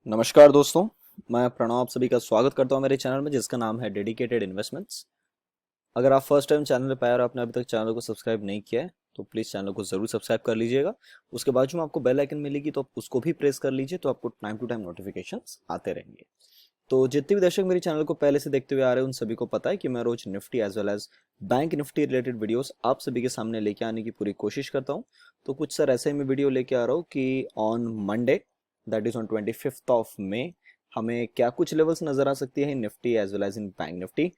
नमस्कार दोस्तों। मैं प्रणव आप सभी का स्वागत करता हूं मेरे चैनल में जिसका नाम है डेडिकेटेड इन्वेस्टमेंट्स। अगर आप फर्स्ट टाइम चैनल पे आए और आपने अभी तक चैनल को सब्सक्राइब नहीं किया है तो प्लीज़ चैनल को ज़रूर सब्सक्राइब कर लीजिएगा। उसके बाजू में आपको बेल आइकन मिलेगी तो आप उसको भी प्रेस कर लीजिए तो आपको टाइम टू टाइम नोटिफिकेशंस आते रहेंगे। तो जितने भी दर्शक मेरे चैनल को पहले से देखते हुए आ रहे हैं उन सभी को पता है कि मैं रोज Nifty as well as bank Nifty related videos आप सभी के सामने लेके आने की पूरी कोशिश करता हूं। तो कुछ सर ऐसे ही मैं वीडियो लेके आ रहा हूं कि on Monday that is on 25th of May हमें क्या कुछ लेवल्स नजर आ सकती है Nifty as well as in Bank Nifty.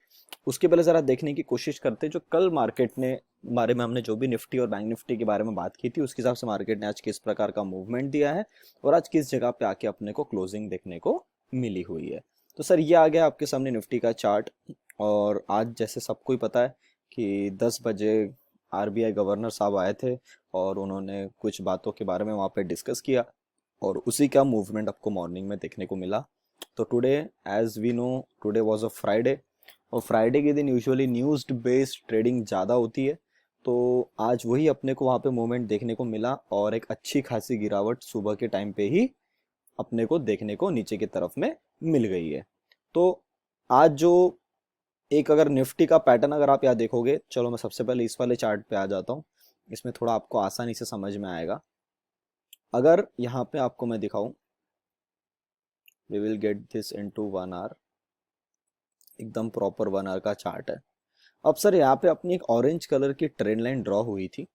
उसके पहले जरा देखने की कोशिश करते हैं जो कल मार्केट ने बारे में हमने जो भी निफ्टी और बैंक निफ्टी के बारे में बात की थी उसके हिसाब से मार्केट ने आज किस प्रकार का मूवमेंट दिया है और आज किस जगह पे आके अपने को क्लोजिंग देखने को मिली हुई है। तो सर ये आ गया आपके सामने निफ्टी का चार्ट। और आज जैसे सबको ही पता है कि 10 बजे आरबीआई गवर्नर साहब आए थे और उन्होंने कुछ बातों के बारे में वहाँ पे डिस्कस किया और उसी का मूवमेंट आपको मॉर्निंग में देखने को मिला। तो today as we know today was a Friday और फ्राइडे के दिन यूजुअली न्यूज़ बेस्ड ट्रेडिंग ज़्यादा होती है। तो आज वही अपने को वहाँ पे मूवमेंट देखने को मिला और एक अच्छी खासी गिरावट सुबह के टाइम पे ही अपने को देखने को नीचे की तरफ में मिल गई है। तो आज जो एक अगर निफ्टी का पैटर्न अगर आप यहाँ देखोगे, चलो मैं सबसे पहले इस वाले चार्ट पे आ जाता हूँ। इसमें थोड़ा आपको आसानी से समझ में आएगा। अगर यहाँ पे आपको मैं दिखाऊं, we will get this into 1 hour, एकदम प्रॉपर 1 आवर का चार्ट है। अब सर यहाँ पे अपनी एक ऑरेंज कलर की ट्रेंड लाइन ड्रॉ हुई थी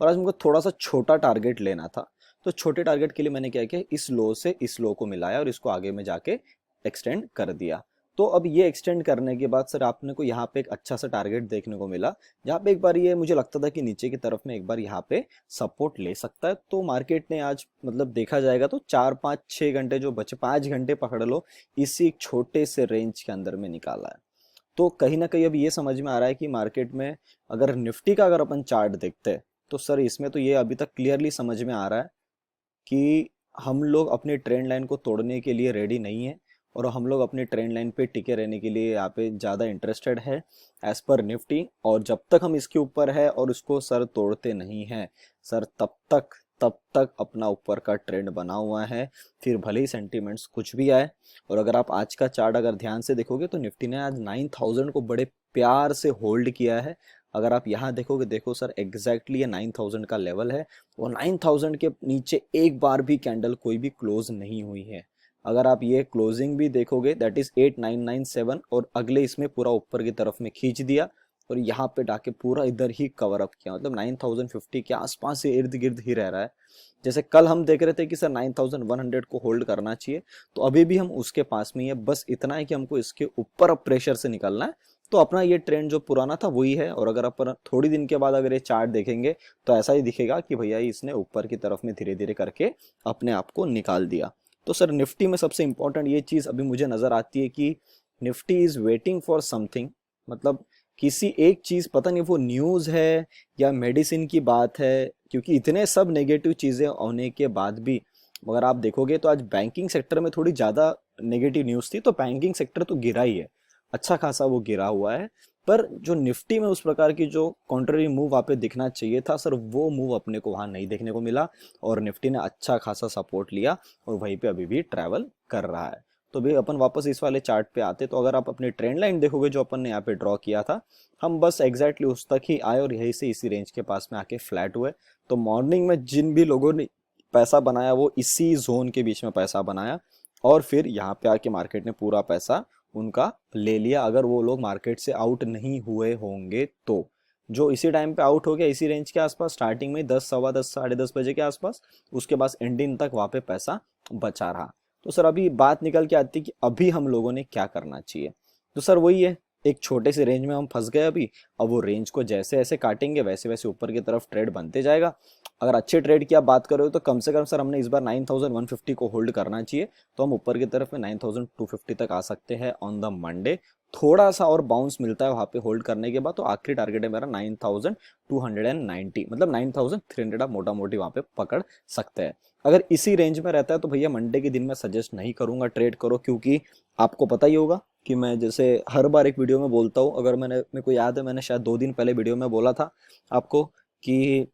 और आज मुझको थोड़ा सा छोटा टारगेट लेना था। तो छोटे टारगेट के लिए मैंने क्या किया, इस लो से इस लो को मिलाया और इसको आगे में जाके एक्सटेंड कर दिया। तो अब ये एक्सटेंड करने के बाद सर आपने को यहाँ पे एक अच्छा सा टारगेट देखने को मिला जहाँ पे एक बार ये मुझे लगता था कि नीचे की तरफ में एक बार यहाँ पे सपोर्ट ले सकता है। तो मार्केट ने आज मतलब देखा जाएगा तो 4 5 6 घंटे जो बचे 5 घंटे पकड़ लो इसी एक छोटे से रेंज के अंदर में निकाला है। तो कहीं ना कहीं अब ये समझ में आ रहा है कि मार्केट में अगर निफ्टी का अगर अपन चार्ट देखते हैं तो सर इसमें तो ये अभी तक क्लियरली समझ में आ रहा है कि हम लोग अपने ट्रेंड लाइन को तोड़ने के लिए रेडी नहीं है और हम लोग अपने ट्रेंड लाइन पे टिके रहने के लिए यहाँ पे ज़्यादा इंटरेस्टेड है एज पर निफ्टी। और जब तक हम इसके ऊपर है और उसको सर तोड़ते नहीं हैं सर तब तक अपना ऊपर का ट्रेंड बना हुआ है, फिर भले ही सेंटीमेंट्स कुछ भी आए। और अगर आप आज का चार्ट अगर ध्यान से देखोगे तो निफ्टी ने आज 9000 को बड़े प्यार से होल्ड किया है। अगर आप यहाँ देखोगे, देखो सर एग्जैक्टली ये 9000 का लेवल है और 9000 के नीचे एक बार भी कैंडल कोई भी क्लोज नहीं हुई है। अगर आप ये क्लोजिंग भी देखोगे दैट इज 8997 और अगले इसमें पूरा ऊपर की तरफ में खींच दिया और यहाँ पे डाके पूरा इधर ही कवर अप किया, मतलब 9050 के आसपास से इर्द गिर्द ही रह रहा है। जैसे कल हम देख रहे थे कि सर 9100 को होल्ड करना चाहिए, तो अभी भी हम उसके पास में ही है। बस इतना है कि हमको इसके ऊपर अब प्रेशर से निकलना है। तो अपना ये ट्रेंड जो पुराना था वही है और अगर अपन थोड़ी दिन के बाद अगर ये चार्ट देखेंगे तो ऐसा ही दिखेगा कि भैया इसने ऊपर की तरफ में धीरे धीरे करके अपने आप को निकाल दिया। तो सर निफ्टी में सबसे इंपॉर्टेंट ये चीज अभी मुझे नजर आती है कि Nifty is waiting for something, मतलब किसी एक चीज, पता नहीं वो न्यूज है या मेडिसिन की बात है, क्योंकि इतने सब नेगेटिव चीजें होने के बाद भी अगर आप देखोगे तो आज बैंकिंग सेक्टर में थोड़ी ज्यादा नेगेटिव न्यूज थी तो बैंकिंग सेक्टर तो गिरा ही है, अच्छा खासा वो गिरा हुआ है। पर जो निफ्टी में उस प्रकार की जो कॉन्ट्ररी मूव वहाँ पे दिखना चाहिए था सर वो मूव अपने को वहां नहीं देखने को मिला और निफ्टी ने अच्छा खासा सपोर्ट लिया और वहीं पे अभी भी ट्रैवल कर रहा है। तो भी अपन वापस इस वाले चार्ट पे आते तो अगर आप अपने ट्रेंड लाइन देखोगे जो अपन ने यहाँ पे ड्रॉ किया था, हम बस एग्जैक्टली उस तक ही आए और यहीं से इसी रेंज के पास में आके फ्लैट हुए। तो मॉर्निंग में जिन भी लोगों ने पैसा बनाया वो इसी जोन के बीच में पैसा बनाया और फिर यहाँ पे आके मार्केट ने पूरा पैसा उनका ले लिया। अगर वो लोग मार्केट से आउट नहीं हुए होंगे तो जो इसी टाइम पे आउट हो गया इसी रेंज के आसपास स्टार्टिंग में 10 सवा 10 साढ़े 10 बजे के आसपास, उसके बाद एंडिंग तक वहां पे पैसा बचा रहा। तो सर अभी बात निकल के आती है कि अभी हम लोगों ने क्या करना चाहिए। तो सर वही है, एक छोटे से रेंज में हम फंस गए अभी। अब वो रेंज को जैसे ऐसे काटेंगे वैसे वैसे ऊपर की तरफ ट्रेड बनते जाएगा। अगर अच्छे ट्रेड की आप बात करो तो कम से कम सर हमने इस बार 9150 को होल्ड करना चाहिए, तो हम ऊपर की तरफ में 9250 तक आ सकते हैं ऑन द मंडे। थोड़ा सा और बाउंस मिलता है वहां पे होल्ड करने के बाद तो आखिरी टारगेट है मेरा 9290, मतलब 9300 आप मोटा मोटी वहां पे पकड़ सकते हैं। अगर इसी रेंज में रहता है तो भैया मंडे के दिन मैं सजेस्ट नहीं करूंगा ट्रेड करो, क्योंकि आपको पता ही होगा कि मैं जैसे हर बार एक वीडियो में बोलता हूँ, अगर मेरे को याद है मैंने शायद 2 दिन पहले वीडियो में बोला था आपको कि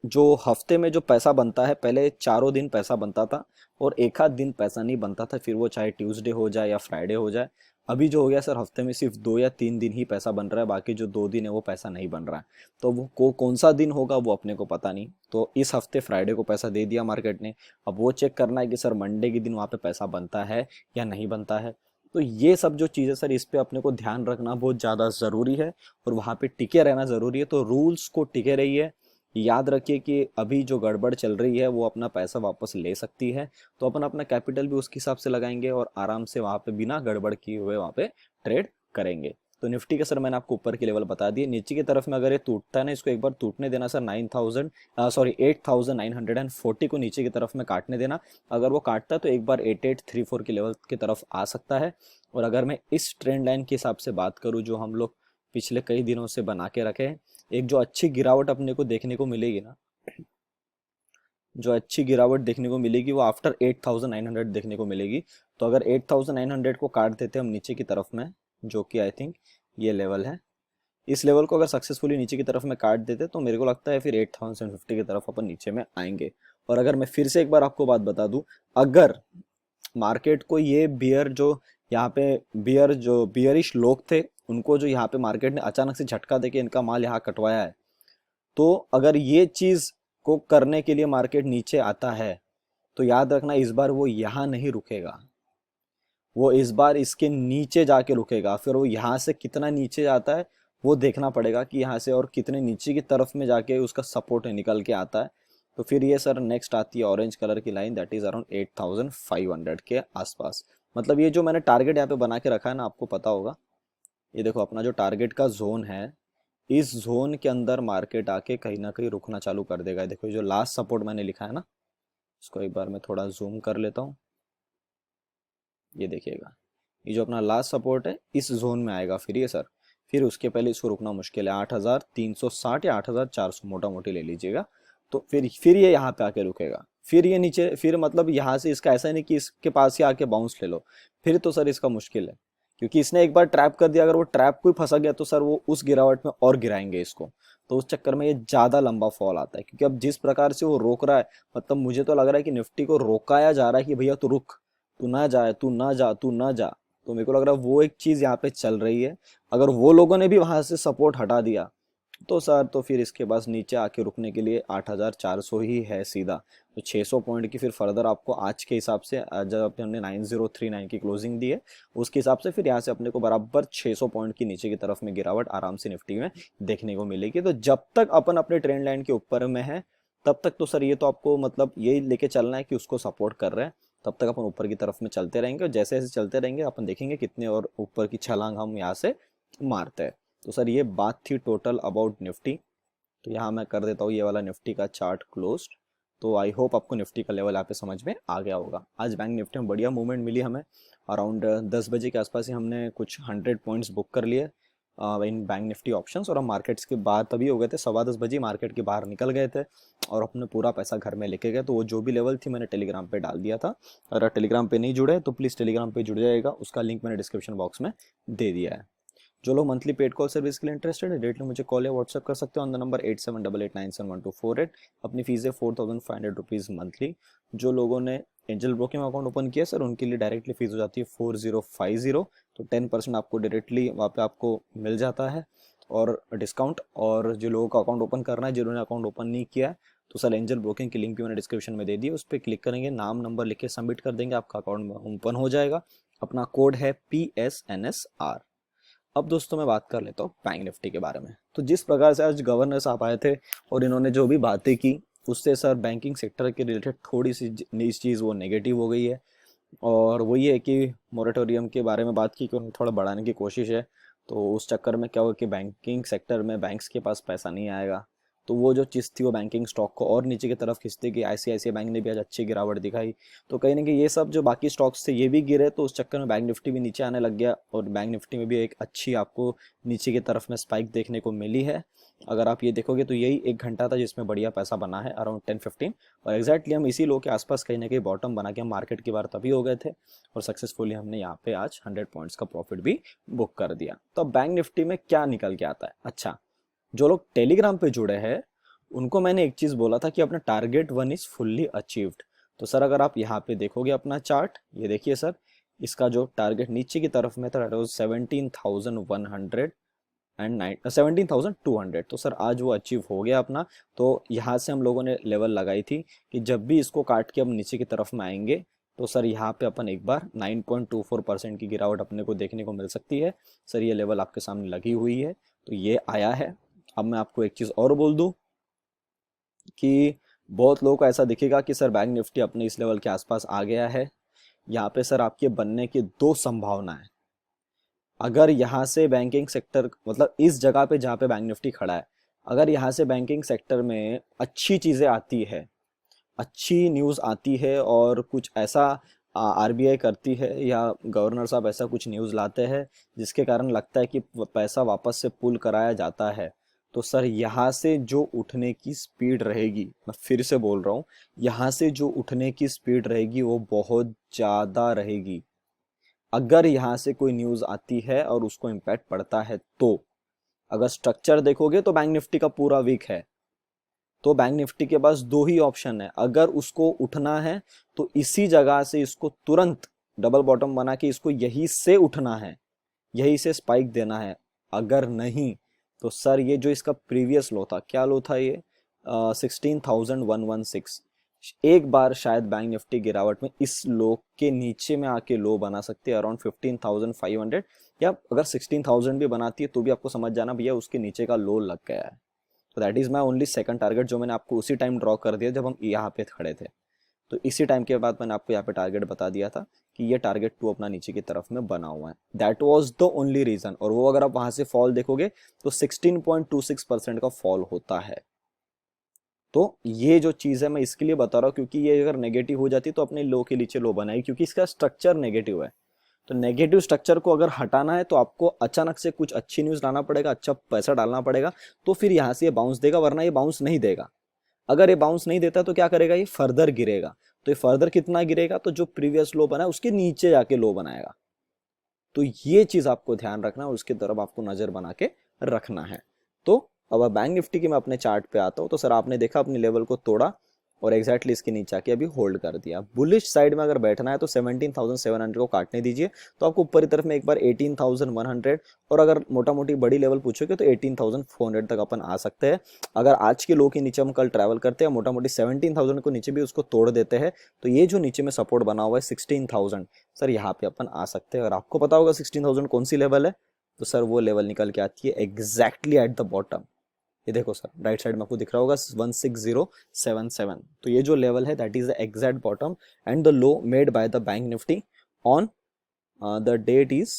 जो हफ्ते में जो पैसा बनता है, पहले चारों दिन पैसा बनता था और एक आध दिन पैसा नहीं बनता था, फिर वो चाहे ट्यूसडे हो जाए या फ्राइडे हो जाए। अभी जो हो गया सर, हफ्ते में सिर्फ 2 या 3 दिन ही पैसा बन रहा है, बाकी जो 2 दिन है वो पैसा नहीं बन रहा है। तो वो कौन सा दिन होगा वो अपने को पता नहीं। तो इस हफ्ते फ्राइडे को पैसा दे दिया मार्केट ने, अब वो चेक करना है कि सर मंडे के दिन वहाँ पे पैसा बनता है या नहीं बनता है। तो ये सब जो चीज़ें सर, इस पे अपने को ध्यान रखना बहुत ज़्यादा ज़रूरी है और वहाँ पे टिके रहना ज़रूरी है। तो रूल्स को टिके रहिए, याद रखिए कि अभी जो गड़बड़ चल रही है वो अपना पैसा वापस ले सकती है, तो अपन अपना कैपिटल भी उसके हिसाब से लगाएंगे और आराम से वहाँ पे बिना गड़बड़ किए हुए वहाँ पे ट्रेड करेंगे। तो निफ्टी का सर मैंने आपको ऊपर के लेवल बता दिए, नीचे की तरफ में अगर ये टूटता है ना, इसको एक बार टूटने देना सर, 8940 को नीचे की तरफ में काटने देना। अगर वो काटता है तो एक बार 8834 के लेवल की तरफ आ सकता है। और अगर मैं इस ट्रेंड लाइन के हिसाब से बात करूँ जो हम लोग पिछले कई दिनों से बना के रखे हैं, एक जो अच्छी गिरावट अपने को देखने को मिलेगी ना, जो अच्छी गिरावट देखने को मिलेगी वो आफ्टर 8900 देखने को मिलेगी। तो अगर 8900 को काट देते हैं हम नीचे की तरफ में, जो कि आई थिंक ये लेवल है, इस लेवल को अगर सक्सेसफुली नीचे की तरफ में काट देते तो मेरे को लगता है फिर 8050 की तरफ अपन नीचे में आएंगे। और अगर मैं फिर से एक बार आपको बात बता दूं, अगर मार्केट को ये बियर जो यहाँ पे बियर जो बियरिश लोग थे, उनको जो यहाँ पे मार्केट ने अचानक से झटका देके इनका माल यहाँ कटवाया है, तो अगर ये चीज को करने के लिए मार्केट नीचे आता है तो याद रखना इस बार वो यहाँ नहीं रुकेगा, वो इस बार इसके नीचे जाके रुकेगा। फिर वो यहाँ से कितना नीचे जाता है वो देखना पड़ेगा कि यहाँ से और कितने नीचे की तरफ में जाके उसका सपोर्ट निकल के आता है। तो फिर ये सर नेक्स्ट आती है ऑरेंज कलर की लाइन, दैट इज अराउंड 8500 के आसपास। मतलब ये जो मैंने टारगेट यहाँ पे बना के रखा है ना, आपको पता होगा, ये देखो अपना जो टारगेट का जोन है, इस जोन के अंदर मार्केट आके कहीं ना कहीं रुकना चालू कर देगा। देखो ये जो लास्ट सपोर्ट मैंने लिखा है ना, इसको एक बार मैं थोड़ा जूम कर लेता हूँ, ये देखिएगा, ये जो अपना लास्ट सपोर्ट है इस जोन में आएगा फिर ये सर, फिर उसके पहले इसको रुकना मुश्किल है। 8360 या 8400 मोटा मोटी ले लीजिएगा। तो फिर ये यहाँ पे आके रुकेगा, फिर ये नीचे, फिर मतलब यहाँ से इसका ऐसा नहीं कि इसके पास ही आके बाउंस ले लो, फिर तो सर इसका मुश्किल है, क्योंकि इसने एक बार ट्रैप कर दिया, अगर वो ट्रैप कोई फंसा गया तो सर वो उस गिरावट में और गिराएंगे इसको। तो उस चक्कर में ये ज्यादा लंबा फॉल आता है, क्योंकि अब जिस प्रकार से वो रोक रहा है, मतलब मुझे तो लग रहा है कि निफ्टी को रोकाया जा रहा है कि भैया तू रुक, तू ना जाए, तू ना जा, तू ना जा। तो मेरे को लग रहा है वो एक चीज यहाँ पे चल रही है। अगर वो लोगों ने भी वहां से सपोर्ट हटा दिया तो सर, तो फिर इसके पास नीचे आके रुकने के लिए 8400 ही है सीधा। तो 600 पॉइंट की फिर फर्दर आपको आज के हिसाब से, जब हमने 9039 की क्लोजिंग दी है उसके हिसाब से, फिर यहाँ से अपने को बराबर 600 पॉइंट की नीचे की तरफ में गिरावट आराम से निफ्टी में देखने को मिलेगी। तो जब तक अपन अपने ट्रेंड लाइन के ऊपर में है तब तक तो सर ये तो आपको मतलब यही लेके चलना है कि उसको सपोर्ट कर रहे हैं, तब तक अपन ऊपर की तरफ में चलते रहेंगे और जैसे जैसे चलते रहेंगे अपन देखेंगे कितने और ऊपर की छलांग हम यहाँ से मारते हैं। तो सर ये बात थी टोटल अबाउट निफ्टी। तो यहाँ मैं कर देता हूँ ये वाला निफ्टी का चार्ट क्लोज्ड। तो आई होप आपको निफ्टी का लेवल यहाँ पे समझ में आ गया होगा। आज बैंक निफ्टी में बढ़िया मूवमेंट मिली हमें, अराउंड 10 बजे के आसपास ही हमने कुछ 100 पॉइंट्स बुक कर लिए इन बैंक निफ्टी ऑप्शंस, और हम मार्केट्स के बाहर तभी हो गए थे, 10:15 मार्केट के बाहर निकल गए थे और अपने पूरा पैसा घर में लेके गए। तो वो जो भी लेवल थी मैंने टेलीग्राम पे डाल दिया था, अगर टेलीग्राम पे नहीं जुड़े तो प्लीज़ टेलीग्राम पे जुड़ जाएगा, उसका लिंक मैंने डिस्क्रिप्शन बॉक्स में दे दिया है। जो लोग मंथली पेड कॉल सर्विस के लिए इंटरेस्टेड है, डायरेक्टली मुझे कॉल या व्हाट्सएप कर सकते हो ऑन द नंबर 8788971248। अपनी फीस है 4500 रुपीज़ मंथली। जो लोगों ने एंजल ब्रोकिंग अकाउंट ओपन किया सर, उनके लिए डायरेक्टली फीस हो जाती है 4050। तो 10% आपको डायरेक्टली वहाँ पे आपको मिल जाता है और डिस्काउंट। और जो लोगों का अकाउंट ओपन करना है, जिन्होंने अकाउंट ओपन नहीं किया है, तो सर एंजल ब्रोकिंग की लिंक भी मैंने डिस्क्रिप्शन में दे दी है, उस पर क्लिक करेंगे, नाम नंबर लिख के सबमिट कर देंगे, आपका अकाउंट ओपन हो जाएगा। अपना कोड है PSNSR। अब दोस्तों मैं बात कर लेता हूँ बैंक निफ्टी के बारे में। तो जिस प्रकार से आज गवर्नर साहब आए थे और इन्होंने जो भी बातें की, उससे सर बैंकिंग सेक्टर के रिलेटेड थोड़ी सी इस चीज़ वो नेगेटिव हो गई है। और वही है कि मोरेटोरियम के बारे में बात की कि उन्हें थोड़ा बढ़ाने की कोशिश है। तो उस चक्कर में क्या हुआ कि बैंकिंग सेक्टर में बैंक्स के पास पैसा नहीं आएगा, तो वो जो चीज़ थी वो बैंकिंग स्टॉक को और नीचे की तरफ खींचती कि ICICI बैंक ने भी आज अच्छी गिरावट दिखाई। तो कहीं ना कहीं ये सब जो बाकी स्टॉक्स थे ये भी गिरे, तो उस चक्कर में बैंक निफ्टी भी नीचे आने लग गया और बैंक निफ्टी में भी एक अच्छी आपको नीचे की तरफ में स्पाइक देखने को मिली है। अगर आप ये देखोगे तो यही 1 घंटा था जिसमें बढ़िया पैसा बना है अराउंड 10-15, और एग्जैक्टली हम इसी लो के आसपास कहीं ना कहीं बॉटम बना के हम मार्केट की बार तभी हो गए थे और सक्सेसफुली हमने यहाँ पे आज 100 पॉइंट्स का प्रॉफिट भी बुक कर दिया। तो बैंक निफ्टी में क्या निकल के आता है, अच्छा, जो लोग टेलीग्राम पे जुड़े हैं उनको मैंने एक चीज़ बोला था कि अपना टारगेट 1 इज़ फुल्ली अचीव्ड। तो सर अगर आप यहाँ पे देखोगे अपना चार्ट, ये देखिए सर, इसका जो टारगेट नीचे की तरफ में था दैट वाज 17,100 एंड 17,200। तो सर आज वो अचीव हो गया अपना। तो यहाँ से हम लोगों ने लेवल लगाई थी कि जब भी इसको काट के हम नीचे की तरफ में आएंगे तो सर यहाँ पे अपन एक बार 9.24% की गिरावट अपने को देखने को मिल सकती है। सर ये लेवल आपके सामने लगी हुई है, तो ये आया है। अब मैं आपको एक चीज़ और बोल दूँ कि बहुत लोगों को ऐसा दिखेगा कि सर बैंक निफ्टी अपने इस लेवल के आसपास आ गया है। यहाँ पे सर आपके बनने की दो संभावना है। अगर यहाँ से बैंकिंग सेक्टर, मतलब इस जगह पे जहाँ पे बैंक निफ्टी खड़ा है, अगर यहाँ से बैंकिंग सेक्टर में अच्छी चीज़ें आती है, अच्छी न्यूज़ आती है और कुछ ऐसा आरबीआई करती है या गवर्नर साहब ऐसा कुछ न्यूज़ लाते हैं जिसके कारण लगता है कि पैसा वापस से पुल कराया जाता है, तो सर यहाँ से जो उठने की स्पीड रहेगी, मैं फिर से बोल रहा हूँ, यहाँ से जो उठने की स्पीड रहेगी वो बहुत ज़्यादा रहेगी। अगर यहाँ से कोई न्यूज़ आती है और उसको इम्पैक्ट पड़ता है तो अगर स्ट्रक्चर देखोगे तो बैंक निफ्टी का पूरा वीक है, तो बैंक निफ्टी के पास दो ही ऑप्शन है। अगर उसको उठना है तो इसी जगह से इसको तुरंत डबल बॉटम बना के इसको यही से उठना है, यही से स्पाइक देना है। अगर नहीं तो सर ये जो इसका प्रीवियस लो था, क्या लो था ये, 16,116, एक बार शायद बैंक निफ्टी गिरावट में इस लो के नीचे में आके लो बना सकती है अराउंड 15,500, या अगर 16,000 भी बनाती है तो भी आपको समझ जाना भैया उसके नीचे का लो लग गया है। तो that is my only second target, जो मैंने आपको उसी टाइम ड्रॉ कर दिया जब हम यहाँ पे खड़े थे। तो इसी टाइम के बाद मैंने आपको यहाँ पे टारगेट बता दिया था कि ये टारगेट 2 अपना नीचे की तरफ में बना हुआ है। That was the only reason. और वो अगर आप वहां से फॉल देखोगे तो 16.26% का फॉल होता है। तो ये जो चीज़ है मैं इसके लिए बता रहा हूँ क्योंकि ये अगर नेगेटिव हो जाती तो अपने लो के नीचे लो बनाएगी, क्योंकि इसका स्ट्रक्चर नेगेटिव है। तो नेगेटिव स्ट्रक्चर को अगर हटाना है तो आपको अचानक से कुछ अच्छी न्यूज़ लाना पड़ेगा, अच्छा पैसा डालना पड़ेगा, तो फिर यहाँ से ये बाउंस देगा, वरना ये बाउंस नहीं देगा। अगर ये बाउंस नहीं देता तो क्या करेगा, ये फर्दर गिरेगा। तो ये फर्दर कितना गिरेगा, तो जो प्रीवियस लो बना है उसके नीचे जाके लो बनाएगा। तो ये चीज़ आपको ध्यान रखना है और उसकी तरफ आपको नज़र बना के रखना है। तो अब बैंक निफ्टी की मैं अपने चार्ट पे आता हूँ, तो सर आपने देखा अपने लेवल को तोड़ा और एग्जैक्टली इसके नीचे आके अभी होल्ड कर दिया। बुलिश साइड में अगर बैठना है तो 17,700 को काटने दीजिए, तो आपको ऊपर की तरफ में एक बार 18,100, और अगर मोटा मोटी बड़ी लेवल पूछोगे तो 18,400 तक अपन आ सकते हैं। अगर आज के लो के नीचे हम कल ट्रैवल करते हैं, मोटा मोटी 17,000 को नीचे भी उसको तोड़ देते हैं, तो ये जो नीचे में सपोर्ट बना हुआ है 16,000, सर यहाँ पे अपन आ सकते हैं। अगर आपको पता होगा 16,000 कौन सी लेवल है, तो सर वो लेवल निकल के आती है एग्जैक्टली एट द बॉटम। ये देखो सर राइट साइड में आपको दिख रहा होगा 16077। तो ये जो लेवल है that is the exact bottom and the low made by the Bank Nifty on the date is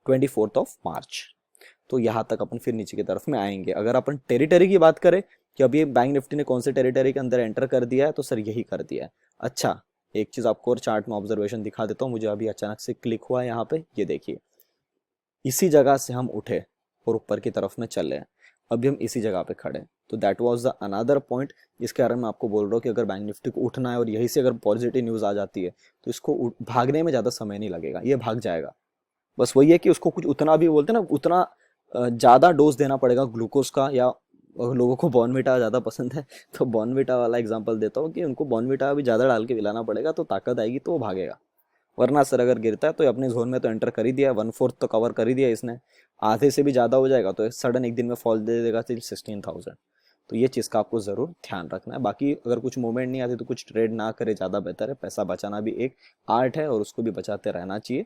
24th of March। तो यहाँ तक अपन फिर नीचे की तरफ में आएंगे। अगर अपन टेरिटरी की बात करें कि अभी बैंक निफ्टी ने कौन से टेरिटरी के अंदर एंटर कर दिया है, तो सर यही कर दिया है। अच्छा एक चीज आपको और चार्ट में ऑब्जर्वेशन दिखा देता हूँ, मुझे अभी अचानक से क्लिक हुआ है यहाँ पे, ये देखिए इसी जगह से हम उठे और ऊपर की तरफ में चले, अभी हम इसी जगह पे खड़े। तो that was the another point जिसके बारे में मैं आपको बोल रहा हूँ कि अगर बैंक निफ्टी को उठना है और यहीं से अगर पॉजिटिव न्यूज़ आ जाती है तो इसको भागने में ज़्यादा समय नहीं लगेगा, ये भाग जाएगा। बस वही है कि उसको कुछ उतना भी बोलते हैं ना, उतना ज़्यादा डोज देना पड़ेगा ग्लूकोज का, या लोगों को बॉर्नविटा ज़्यादा पसंद है तो बॉर्नविटा वाला एग्जाम्पल देता हूँ कि उनको बॉर्नविटा भी ज़्यादा डाल के पिलाना पड़ेगा तो ताकत आएगी तो वो भागेगा। वरना सर अगर गिरता है तो अपने जोन में तो एंटर कर ही दिया, 1/4 तो कवर कर ही दिया इसने, आधे से भी ज़्यादा हो जाएगा तो सडन एक दिन में फॉल दे देगा सिर्फ 16,000। तो ये चीज़ का आपको ज़रूर ध्यान रखना है। बाकी अगर कुछ मूवमेंट नहीं आती तो कुछ ट्रेड ना करे, ज़्यादा बेहतर है। पैसा बचाना भी एक आर्ट है और उसको भी बचाते रहना चाहिए।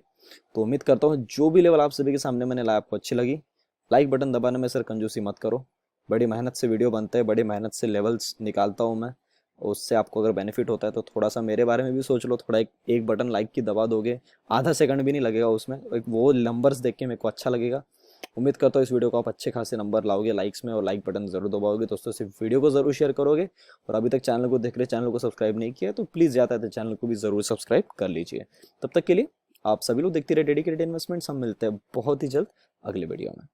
तो उम्मीद करता हूँ जो भी लेवल आप सभी के सामने मैंने लाया आपको अच्छी लगी। लाइक बटन दबाने में सर कंजूसी मत करो, बड़ी मेहनत से वीडियो बनते हैं, बड़ी मेहनत से लेवल्स निकालता हूँ मैं, उससे आपको अगर बेनिफिट होता है तो थोड़ा सा मेरे बारे में भी सोच लो। थोड़ा एक बटन लाइक की दबा दोगे, आधा सेकंड भी नहीं लगेगा उसमें, एक वो नंबर्स देख के मेरे को अच्छा लगेगा। उम्मीद करता हूँ इस वीडियो को आप अच्छे खासे नंबर लाओगे लाइक्स में, और लाइक बटन जरूर दबाओगे दोस्तों से, वीडियो को जरूर शेयर करोगे। और अभी तक चैनल को देख रहे, चैनल को सब्सक्राइब नहीं किया तो प्लीज़ जाता है तो चैनल को भी जरूर सब्सक्राइब कर लीजिए। तब तक के लिए आप सभी लोग देखते रहे डेडिकेटेड इन्वेस्टमेंट्स। हम मिलते हैं बहुत ही जल्द अगले वीडियो में।